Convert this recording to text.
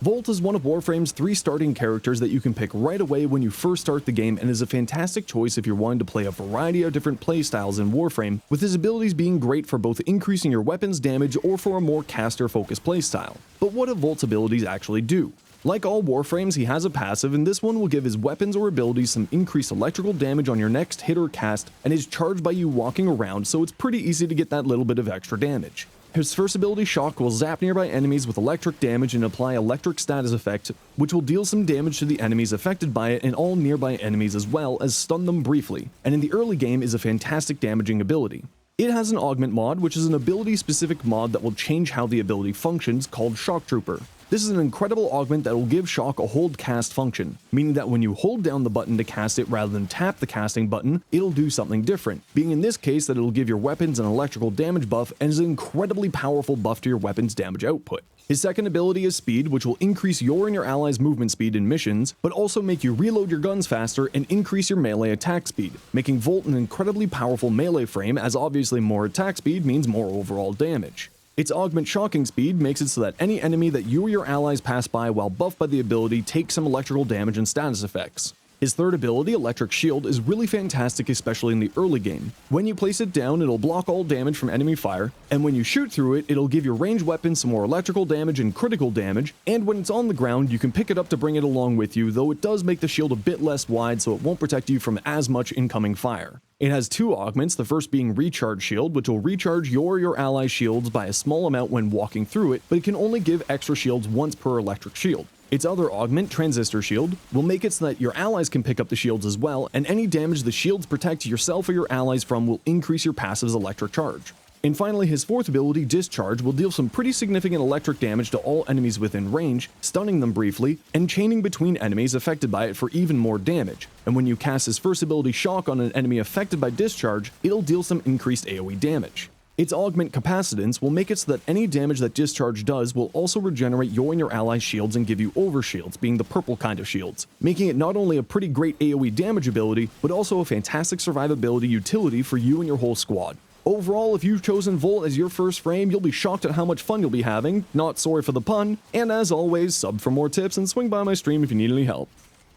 Volt is one of Warframe's 3 starting characters that you can pick right away when you first start the game and is a fantastic choice if you're wanting to play a variety of different playstyles in Warframe, with his abilities being great for both increasing your weapon's damage or for a more caster-focused playstyle. But what do Volt's abilities actually do? Like all Warframes, he has a passive, and this one will give his weapons or abilities some increased electrical damage on your next hit or cast, and is charged by you walking around, so it's pretty easy to get that little bit of extra damage. His first ability, Shock, will zap nearby enemies with electric damage and apply electric status effect, which will deal some damage to the enemies affected by it and all nearby enemies, as well as stun them briefly, and in the early game is a fantastic damaging ability. It has an augment mod, which is an ability-specific mod that will change how the ability functions, called Shock Trooper. This is an incredible augment that will give Shock a hold cast function, meaning that when you hold down the button to cast it rather than tap the casting button, it'll do something different, being in this case that it'll give your weapons an electrical damage buff and is an incredibly powerful buff to your weapon's damage output. His second ability is Speed, which will increase your and your allies' movement speed in missions, but also make you reload your guns faster and increase your melee attack speed, making Volt an incredibly powerful melee frame, as obviously more attack speed means more overall damage. Its augment shocking speed makes it so that any enemy that you or your allies pass by while buffed by the ability takes some electrical damage and status effects. His third ability, Electric Shield, is really fantastic, especially in the early game. When you place it down, it'll block all damage from enemy fire, and when you shoot through it, it'll give your ranged weapons some more electrical damage and critical damage, and when it's on the ground, you can pick it up to bring it along with you, though it does make the shield a bit less wide so it won't protect you from as much incoming fire. It has 2 augments, the first being Recharge Shield, which will recharge your or your allies' shields by a small amount when walking through it, but it can only give extra shields once per electric shield. Its other augment, Transistor Shield, will make it so that your allies can pick up the shields as well, and any damage the shields protect yourself or your allies from will increase your passive's electric charge. And finally, his fourth ability, Discharge, will deal some pretty significant electric damage to all enemies within range, stunning them briefly, and chaining between enemies affected by it for even more damage. And when you cast his first ability, Shock, on an enemy affected by Discharge, it'll deal some increased AoE damage. Its augment Capacitance will make it so that any damage that Discharge does will also regenerate your and your allies' shields and give you overshields, being the purple kind of shields, making it not only a pretty great AoE damage ability, but also a fantastic survivability utility for you and your whole squad. Overall, if you've chosen Volt as your first frame, you'll be shocked at how much fun you'll be having, not sorry for the pun, and as always, sub for more tips and swing by my stream if you need any help.